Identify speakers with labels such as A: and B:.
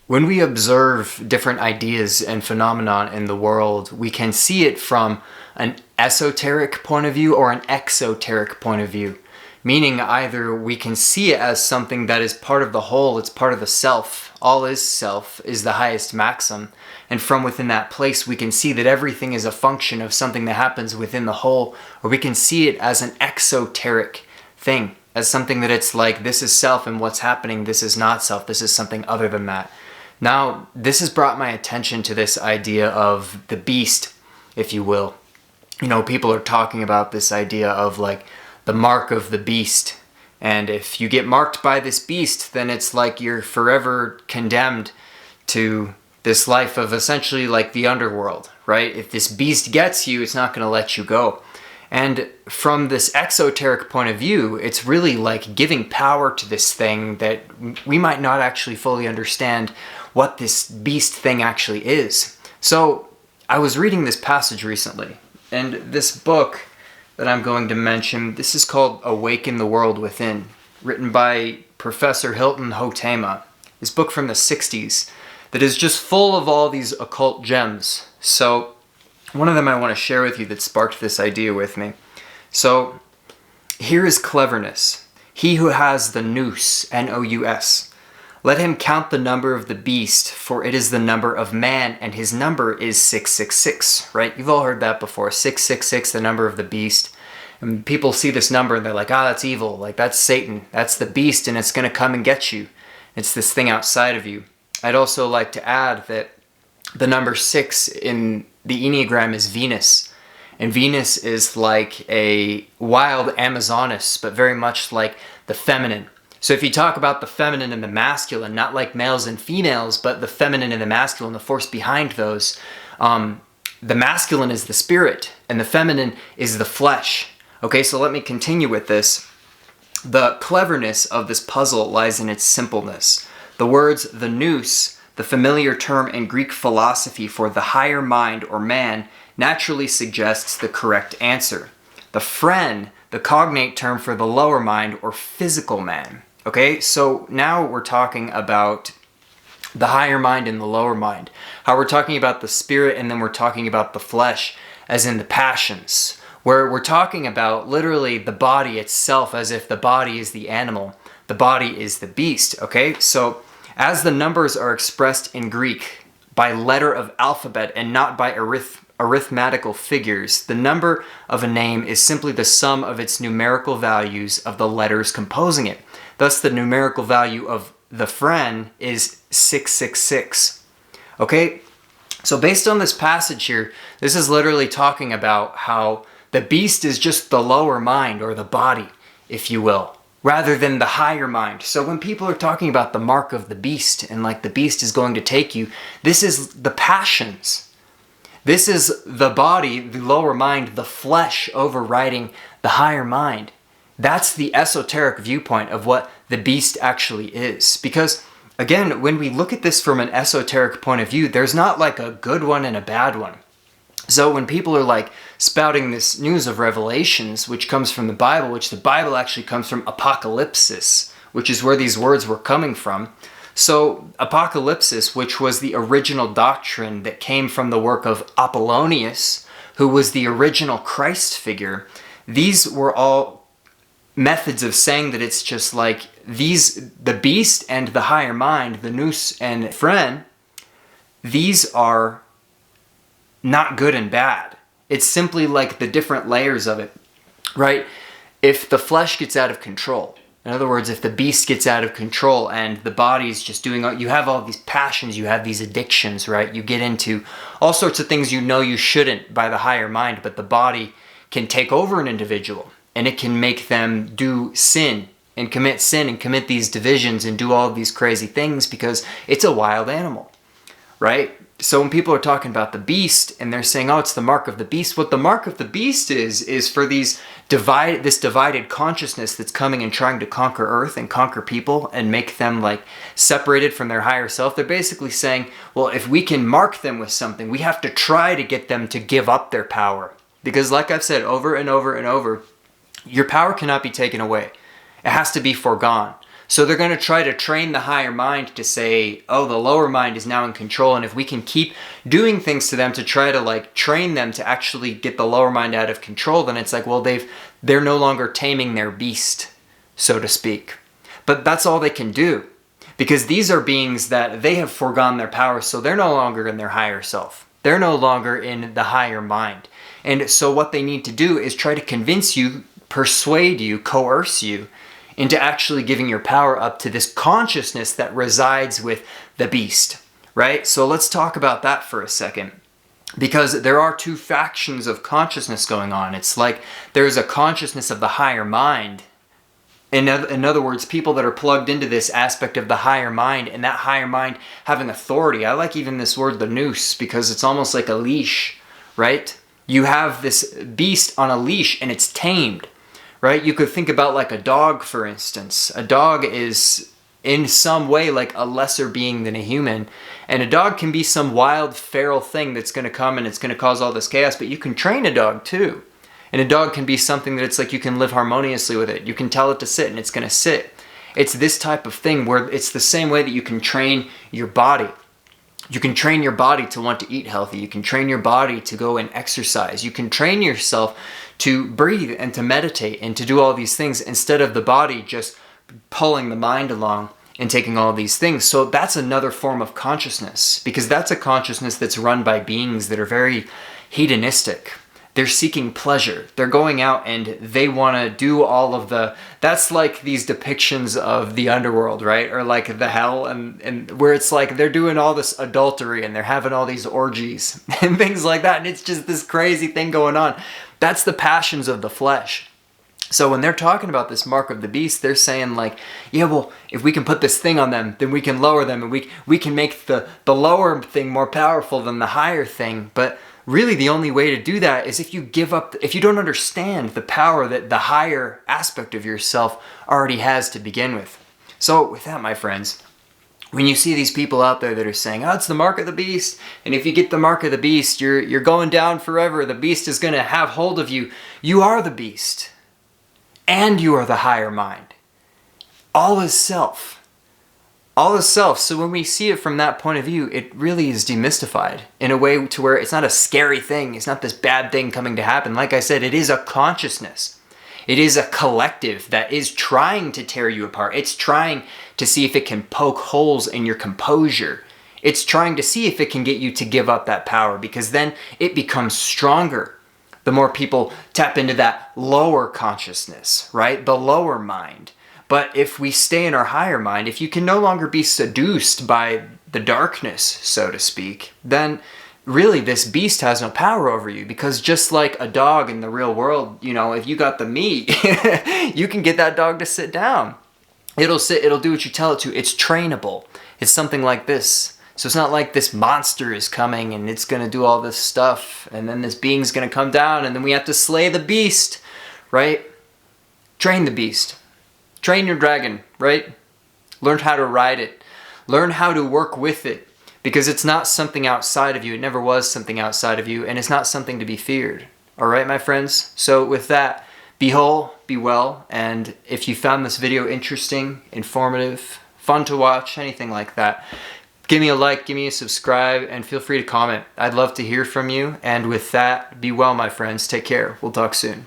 A: When we observe different ideas and phenomenon in the world, we can see it from an esoteric point of view or an exoteric point of view. Meaning either we can see it as something that is part of the whole, it's part of the self. All is self is the highest maxim. And from within that place, we can see that everything is a function of something that happens within the whole. Or we can see it as an exoteric thing, as something that it's like, this is self and what's happening, this is not self, this is something other than that. Now, this has brought my attention to this idea of the beast, if you will. You know, people are talking about this idea of like the mark of the beast. And if you get marked by this beast, then it's like you're forever condemned to this life of essentially like the underworld, right? If this beast gets you, it's not going to let you go. And from this exoteric point of view, it's really like giving power to this thing that we might not actually fully understand what this beast thing actually is. So I was reading this passage recently, and this book that I'm going to mention, this is called Awaken the World Within, written by Professor Hilton Hotema. This book from the 60s that is just full of all these occult gems. So one of them I want to share with you that sparked this idea with me. So here is cleverness. He who has the nous, N-O-U-S. Let him count the number of the beast, for it is the number of man, and his number is 666, right? You've all heard that before, 666, the number of the beast. And people see this number and they're like, that's evil, like that's Satan, that's the beast, and it's going to come and get you. It's this thing outside of you. I'd also like to add that the number 6 in the Enneagram is Venus. And Venus is like a wild Amazoness, but very much like the feminine. So if you talk about the feminine and the masculine, not like males and females, but the feminine and the masculine, the force behind those, the masculine is the spirit and the feminine is the flesh. Okay, so let me continue with this. The cleverness of this puzzle lies in its simpleness. The words, the nous, the familiar term in Greek philosophy for the higher mind or man, naturally suggests the correct answer. The phren, the cognate term for the lower mind or physical man. Okay, so now we're talking about the higher mind and the lower mind. How we're talking about the spirit and then we're talking about the flesh, as in the passions. Where we're talking about literally the body itself, as if the body is the animal, the body is the beast. Okay, so as the numbers are expressed in Greek by letter of alphabet and not by arithmetical figures, the number of a name is simply the sum of its numerical values of the letters composing it. Thus, the numerical value of the phren is 666. Okay? So based on this passage here, this is literally talking about how the beast is just the lower mind or the body, if you will, rather than the higher mind. So when people are talking about the mark of the beast and like the beast is going to take you, this is the passions. This is the body, the lower mind, the flesh overriding the higher mind. That's the esoteric viewpoint of what the beast actually is. Because, again, when we look at this from an esoteric point of view, there's not like a good one and a bad one. So when people are like spouting this news of Revelations, which comes from the Bible, which the Bible actually comes from apocalypsis, which is where these words were coming from. So apocalypsis, which was the original doctrine that came from the work of Apollonius, who was the original Christ figure, these were all methods of saying that it's just like the beast and the higher mind, the nous and phren, these are not good and bad. It's simply like the different layers of it, right? If the flesh gets out of control, in other words, if the beast gets out of control and the body's just doing, you have all these passions, you have these addictions, right? You get into all sorts of things you know you shouldn't by the higher mind, but the body can take over an individual and it can make them do sin and commit these divisions and do all of these crazy things because it's a wild animal, right? So when people are talking about the beast and they're saying, it's the mark of the beast, what the mark of the beast is for this divided consciousness that's coming and trying to conquer earth and conquer people and make them like separated from their higher self. They're basically saying, well, if we can mark them with something, we have to try to get them to give up their power. Because like I've said over and over and over, your power cannot be taken away. It has to be foregone. So they're going to try to train the higher mind to say, oh, the lower mind is now in control. And if we can keep doing things to them to try to like train them to actually get the lower mind out of control, then it's like, well, they're no longer taming their beast, so to speak. But that's all they can do, because these are beings that they have foregone their power. So they're no longer in their higher self. They're no longer in the higher mind. And so what they need to do is try to convince you, persuade you, coerce you into actually giving your power up to this consciousness that resides with the beast, right? So let's talk about that for a second, because there are two factions of consciousness going on. It's like there's a consciousness of the higher mind. In other words, people that are plugged into this aspect of the higher mind, and that higher mind having authority. I like even this word, the noose, because it's almost like a leash, right? You have this beast on a leash and it's tamed, right? You could think about like a dog, for instance. A dog is in some way like a lesser being than a human. And a dog can be some wild, feral thing that's going to come and it's going to cause all this chaos, but you can train a dog too. And a dog can be something that it's like you can live harmoniously with it. You can tell it to sit and it's going to sit. It's this type of thing where it's the same way that you can train your body. You can train your body to want to eat healthy. You can train your body to go and exercise. You can train yourself to breathe and to meditate and to do all these things instead of the body just pulling the mind along and taking all these things. So that's another form of consciousness, because that's a consciousness that's run by beings that are very hedonistic. They're seeking pleasure. They're going out and they want to do all of that's like these depictions of the underworld, right? Or like the hell, and where it's like they're doing all this adultery and they're having all these orgies and things like that. And it's just this crazy thing going on. That's the passions of the flesh. So when they're talking about this mark of the beast, they're saying like, yeah, well, if we can put this thing on them, then we can lower them, and we can make the lower thing more powerful than the higher thing. But really, the only way to do that is if you give up, if you don't understand the power that the higher aspect of yourself already has to begin with. So with that, my friends, when you see these people out there that are saying, oh, it's the mark of the beast, and if you get the mark of the beast, you're going down forever, the beast is going to have hold of you. You are the beast, and you are the higher mind. All is self. All is self. So when we see it from that point of view, it really is demystified in a way to where it's not a scary thing. It's not this bad thing coming to happen. Like I said, it is a consciousness. It is a collective that is trying to tear you apart. It's trying to see if it can poke holes in your composure. It's trying to see if it can get you to give up that power, because then it becomes stronger. The more people tap into that lower consciousness, right? The lower mind. But if we stay in our higher mind, if you can no longer be seduced by the darkness, so to speak, then really this beast has no power over you. Because just like a dog in the real world, you know, if you got the meat, you can get that dog to sit down. It'll sit, it'll do what you tell it to. It's trainable. It's something like this. So it's not like this monster is coming and it's going to do all this stuff, and then this being's going to come down and then we have to slay the beast, right? Train the beast. Train your dragon, right? Learn how to ride it. Learn how to work with it, because it's not something outside of you. It never was something outside of you, and it's not something to be feared. All right, my friends? So with that, be whole, be well, and if you found this video interesting, informative, fun to watch, anything like that, give me a like, give me a subscribe, and feel free to comment. I'd love to hear from you, and with that, be well, my friends. Take care. We'll talk soon.